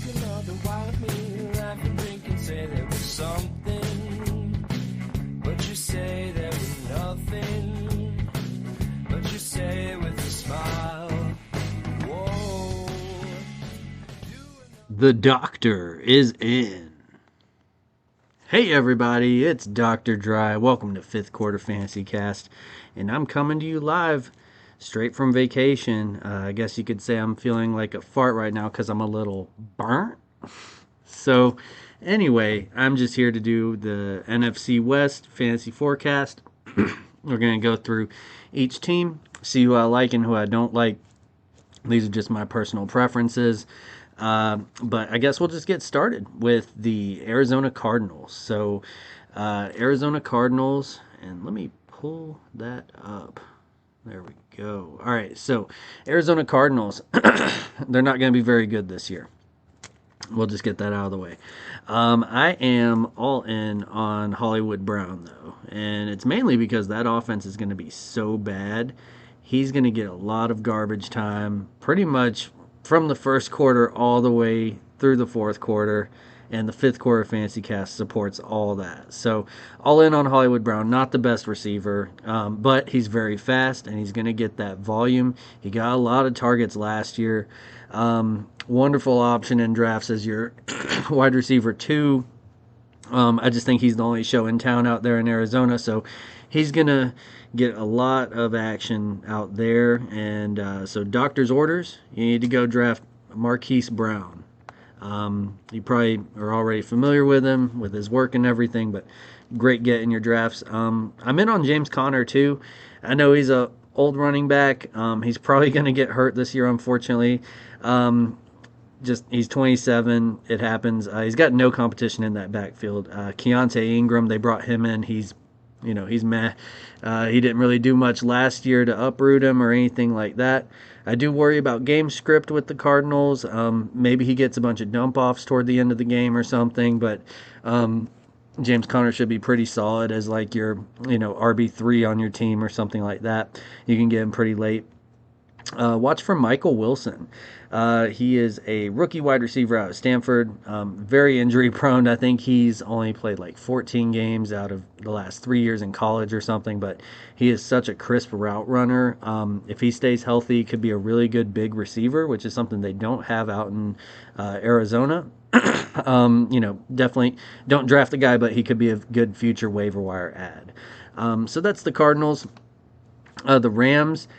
another while with me, laugh and drink and say there was something, but you say there was nothing, but you say it with a smile. Whoa. The doctor is in. Hey everybody, it's Dr. Dry. Welcome to Fifth Quarter Fantasy Cast, and I'm coming to you live straight from vacation. I guess you could say I'm feeling like a fart right now because I'm a little burnt. So anyway, I'm just here to do the NFC West Fantasy Forecast. We're going to go through each team, see who I like and who I don't like. These are just my personal preferences. But I guess we'll just get started with the Arizona Cardinals. So, Arizona Cardinals, and let me pull that up. There we go. All right, so Arizona Cardinals, they're not going to be very good this year. We'll just get that out of the way. I am all in on Hollywood Brown, though, and it's mainly because that offense is going to be so bad. He's going to get a lot of garbage time, pretty much from the first quarter all the way through the fourth quarter, and the Fifth Quarter Fantasy Cast supports all that. So all in on Hollywood Brown, not the best receiver, but he's very fast, and he's going to get that volume. He got a lot of targets last year. Wonderful option in drafts as your wide receiver 2. I just think he's the only show in town out there in Arizona, so he's going to get a lot of action out there. And so doctor's orders, you need to go draft Marquise Brown. You probably are already familiar with him, with his work and everything, but great get in your drafts. I'm in on James Conner too. I know he's a old running back. He's probably going to get hurt this year, unfortunately. He's 27. It happens. He's got no competition in that backfield. Keontae Ingram, they brought him in. He's meh. He didn't really do much last year to uproot him or anything like that. I do worry about game script with the Cardinals. Maybe he gets a bunch of dump-offs toward the end of the game or something, but James Conner should be pretty solid as like your, RB3 on your team or something like that. You can get him pretty late. Watch for Michael Wilson. He is a rookie wide receiver out of Stanford, very injury prone. I think he's only played like 14 games out of the last 3 years in college or something, but he is such a crisp route runner. If he stays healthy, he could be a really good big receiver, which is something they don't have out in Arizona. Definitely don't draft the guy, but he could be a good future waiver wire add. So that's the Cardinals. The Rams,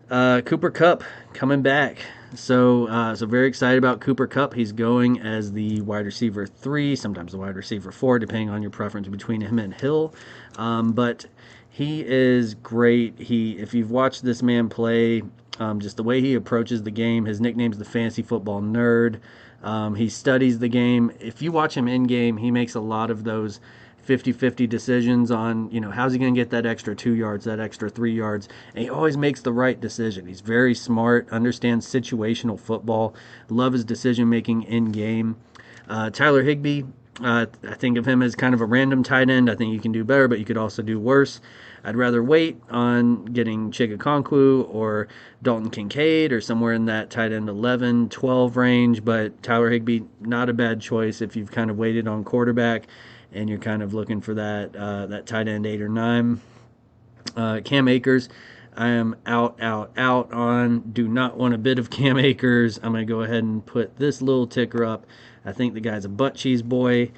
Cooper Kupp coming back. So very excited about Cooper Kupp. He's going as the wide receiver 3, sometimes the wide receiver 4, depending on your preference between him and Hill. But he is great. If you've watched this man play, just the way he approaches the game, his nickname's the Fantasy Football Nerd. He studies the game. If you watch him in game, he makes a lot of those 50-50 decisions on, how's he going to get that extra 2 yards, that extra 3 yards, and he always makes the right decision. He's very smart, understands situational football, love his decision-making in-game. Tyler Higbee, I think of him as kind of a random tight end. I think you can do better, but you could also do worse. I'd rather wait on getting Chigakonkwu or Dalton Kincaid or somewhere in that tight end 11, 12 range, but Tyler Higbee, not a bad choice if you've kind of waited on quarterback and you're kind of looking for that tight end 8 or 9. Cam Akers, I am out on. Do not want a bit of Cam Akers. I'm going to go ahead and put this little ticker up. I think the guy's a butt cheese boy.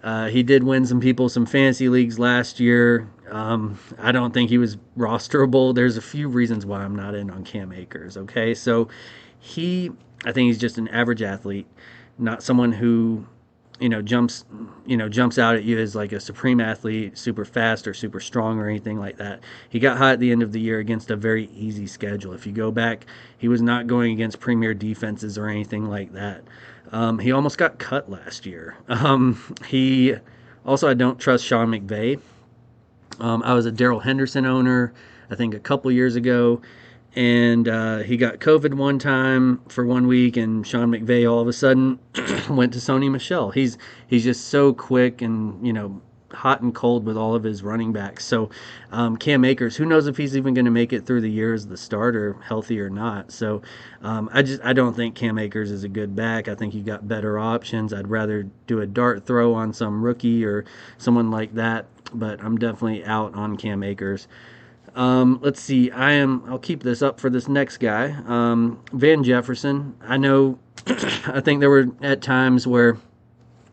He did win some fantasy leagues last year. I don't think he was rosterable. There's a few reasons why I'm not in on Cam Akers, okay? So I think he's just an average athlete, not someone who jumps out at you as like a supreme athlete, super fast or super strong or anything like that. He got hot at the end of the year against a very easy schedule. If you go back, he was not going against premier defenses or anything like that. He almost got cut last year. I don't trust Sean McVay. I was a Darrell Henderson owner, I think a couple years ago, and he got COVID one time for 1 week, and Sean McVay all of a sudden went to Sony Michel. He's just so quick and hot and cold with all of his running backs. So Cam Akers, who knows if he's even going to make it through the year as the starter, healthy or not. So I don't think Cam Akers is a good back. I think you got better options. I'd rather do a dart throw on some rookie or someone like that, but I'm definitely out on Cam Akers. Let's see. I'll keep this up for this next guy, Van Jefferson. I know. I think there were at times where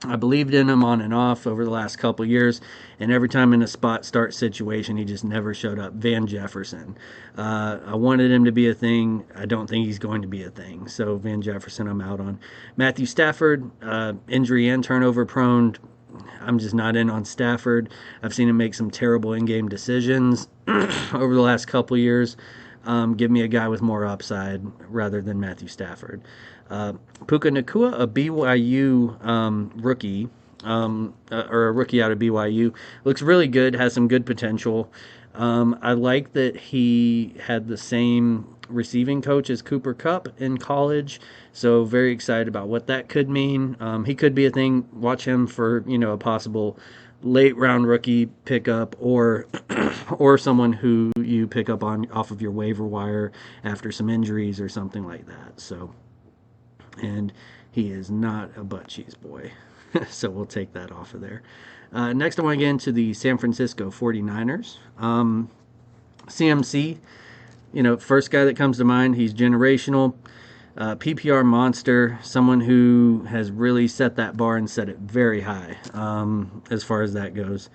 I believed in him on and off over the last couple years, and every time in a spot start situation, he just never showed up. Van Jefferson. I wanted him to be a thing. I don't think he's going to be a thing. So Van Jefferson, I'm out on. Matthew Stafford, injury and turnover prone. I'm just not in on Stafford. I've seen him make some terrible in-game decisions over the last couple years. Give me a guy with more upside rather than Matthew Stafford. Puka Nacua, a BYU rookie, or a rookie out of BYU, looks really good, has some good potential. I like that he had the same receiving coach as Cooper Kupp in college, so very excited about what that could mean. He could be a thing. Watch him for a possible late round rookie pickup or or someone who you pick up on off of your waiver wire after some injuries or something like that. So, and he is not a butt cheese boy. So we'll take that off of there. Next, I want to get into the San Francisco 49ers. CMC, first guy that comes to mind. He's generational. PPR monster, someone who has really set that bar and set it very high as far as that goes.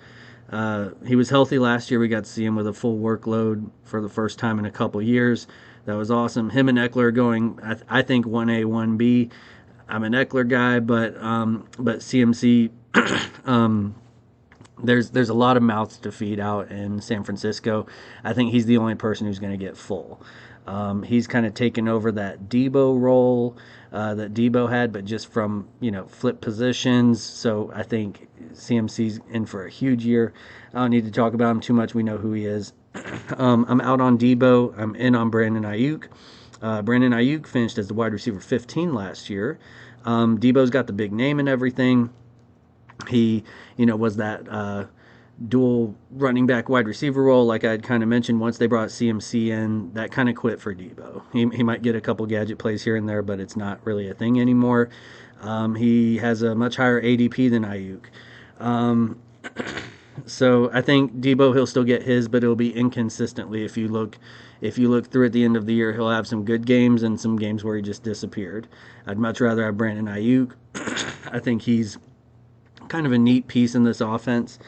He was healthy last year. We got to see him with a full workload for the first time in a couple years. That was awesome. Him and Eckler going, I think 1A, 1B. I'm an Eckler guy, but CMC, there's a lot of mouths to feed out in San Francisco. I think he's the only person who's going to get full. He's kind of taken over that Debo role that Debo had, but just from flip positions. So I think CMC's in for a huge year. I don't need to talk about him too much. We know who he is. I'm out on Debo. I'm in on Brandon Ayuk. Brandon Ayuk finished as the wide receiver 15 last year. Debo's got the big name and everything. He, was that dual running back wide receiver role, like I'd kind of mentioned. Once they brought CMC in, that kind of quit for Debo. He might get a couple gadget plays here and there, but it's not really a thing anymore. He has a much higher ADP than Ayuk. So I think Debo, he'll still get his, but it'll be inconsistently. If you look through at the end of the year, he'll have some good games and some games where he just disappeared. I'd much rather have Brandon Ayuk. I think he's kind of a neat piece in this offense.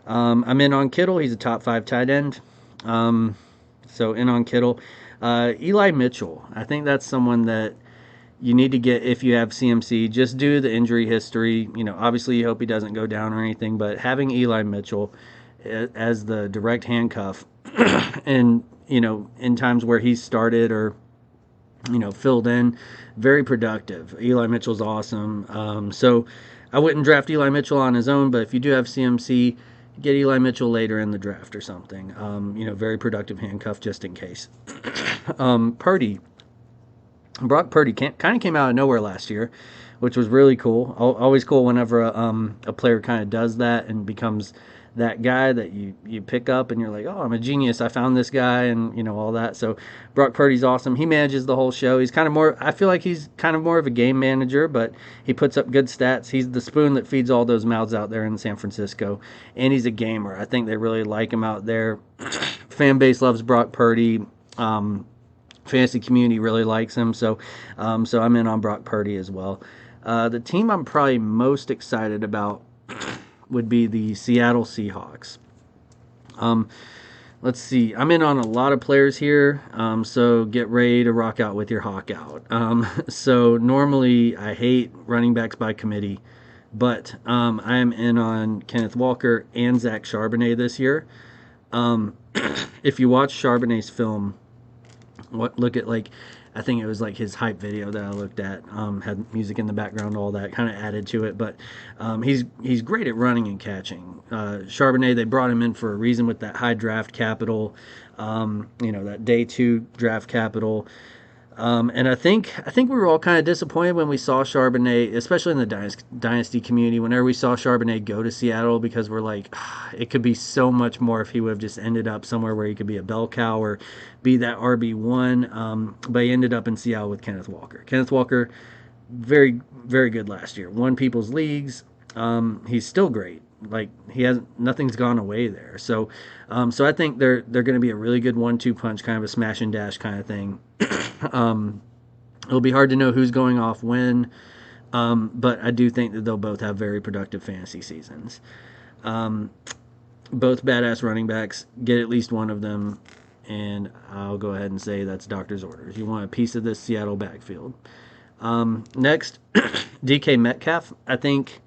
I'm in on Kittle. He's a top 5 tight end. So in on Kittle. Eli Mitchell. I think that's someone that you need to get if you have CMC. Just due to the injury history. Obviously you hope he doesn't go down or anything, but having Eli Mitchell as the direct handcuff and, in times where he's started or, filled in, very productive. Eli Mitchell's awesome. So I wouldn't draft Eli Mitchell on his own, but if you do have CMC, get Eli Mitchell later in the draft or something. Very productive handcuff just in case. Purdy. Brock Purdy kind of came out of nowhere last year, which was really cool. Always cool whenever a player kind of does that and becomes that guy that you pick up and you're like, oh, I'm a genius. I found this guy and, all that. So Brock Purdy's awesome. He manages the whole show. He's kind of more, I feel like he's kind of more of a game manager, but he puts up good stats. He's the spoon that feeds all those mouths out there in San Francisco. And he's a gamer. I think they really like him out there. Fan base loves Brock Purdy. Fantasy community really likes him. So I'm in on Brock Purdy as well. The team I'm probably most excited about would be the Seattle Seahawks. Let's see. I'm in on a lot of players here, so get ready to rock out with your hawk out. So normally I hate running backs by committee, but I am in on Kenneth Walker and Zach Charbonnet this year. If you watch Charbonnet's film, look at I think it was his hype video that I looked at, had music in the background, all that kind of added to it, but he's great at running and catching. Charbonnet, they brought him in for a reason with that high draft capital, that day 2 draft capital. And I think we were all kind of disappointed when we saw Charbonnet, especially in the dynasty community. Whenever we saw Charbonnet go to Seattle, because we're like, it could be so much more if he would have just ended up somewhere where he could be a bell cow or be that RB1. But he ended up in Seattle with Kenneth Walker. Kenneth Walker, very very good last year. Won people's leagues. He's still great. Like he has nothing's gone away there. So I think they're going to be a really good 1-2 punch, kind of a smash and dash kind of thing. It'll be hard to know who's going off when, but I do think that they'll both have very productive fantasy seasons. Both badass running backs, get at least one of them, and I'll go ahead and say that's doctor's orders. You want a piece of this Seattle backfield. Next, DK Metcalf. I think,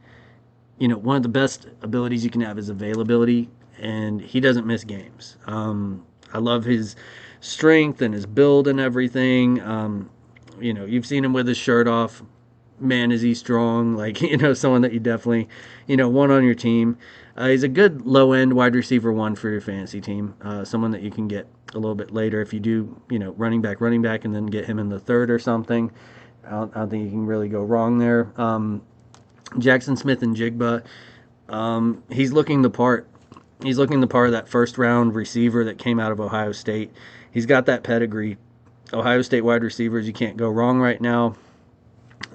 one of the best abilities you can have is availability, and he doesn't miss games. I love his strength and his build and everything. You've seen him with his shirt off. Man, is he strong? Like, someone that you definitely, want on your team. He's a good low-end wide receiver 1 for your fantasy team. Someone that you can get a little bit later if you do, running back, and then get him in the third or something. I don't think you can really go wrong there. Jackson Smith and Jigba, he's looking the part. He's looking the part of that first-round receiver that came out of Ohio State. He's got that pedigree. Ohio State wide receivers, you can't go wrong right now.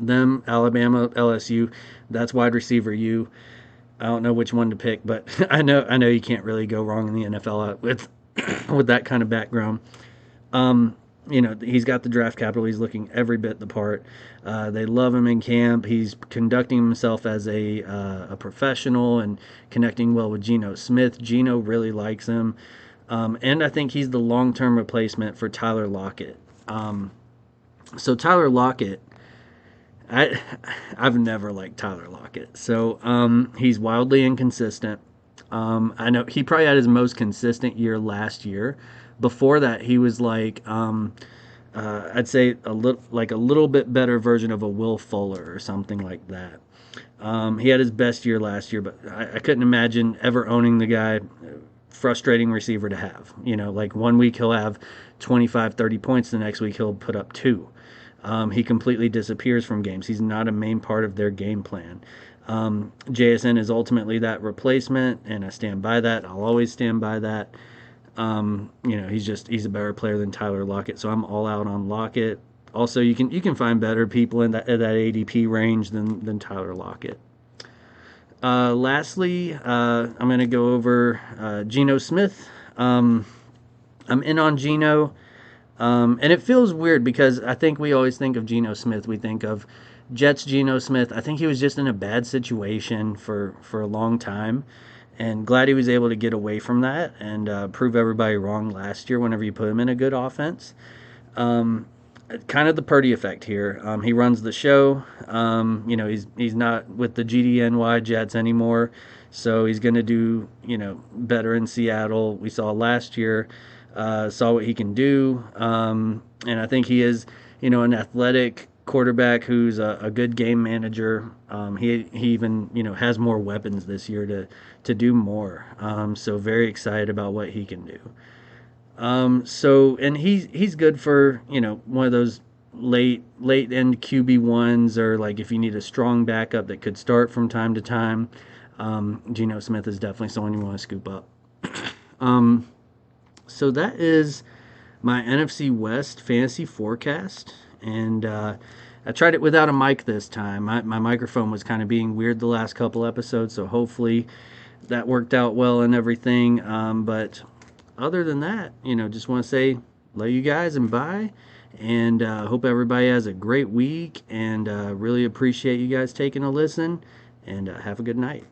Them, Alabama, LSU, that's wide receiver U. I don't know which one to pick, but I know you can't really go wrong in the NFL with that kind of background. He's got the draft capital. He's looking every bit the part. They love him in camp. He's conducting himself as a professional and connecting well with Geno Smith. Geno really likes him. And I think he's the long-term replacement for Tyler Lockett. So Tyler Lockett, I've never liked Tyler Lockett. So he's wildly inconsistent. I know he probably had his most consistent year last year. Before that, he was like, I'd say a little bit better version of a Will Fuller or something like that. He had his best year last year, but I couldn't imagine ever owning the guy. Frustrating receiver to have. Like 1 week he'll have 25, 30 points. The next week he'll put up 2. He completely disappears from games. He's not a main part of their game plan. JSN is ultimately that replacement, and I stand by that. I'll always stand by that. He's a better player than Tyler Lockett, so I'm all out on Lockett. Also, you can find better people in that ADP range than Tyler Lockett. Lastly, I'm going to go over Geno Smith. I'm in on Geno, and it feels weird because I think we always think of Geno Smith. We think of Jets Geno Smith. I think he was just in a bad situation for a long time, and glad he was able to get away from that and prove everybody wrong last year whenever you put him in a good offense. Kind of the Purdy effect here. He runs the show. He's not with the GDNY Jets anymore, so he's going to do better in Seattle. We saw last year, saw what he can do, and I think he is an athletic quarterback who's a good game manager. He even has more weapons this year to do more. So very excited about what he can do. And he's good for one of those late end QB1s, or like if you need a strong backup that could start from time to time. Geno Smith is definitely someone you want to scoop up. So that is my NFC West fantasy forecast, and I tried it without a mic this time. My microphone was kind of being weird the last couple episodes, so hopefully that worked out well and everything. But other than that, just want to say love you guys and bye. And hope everybody has a great week, and really appreciate you guys taking a listen, and have a good night.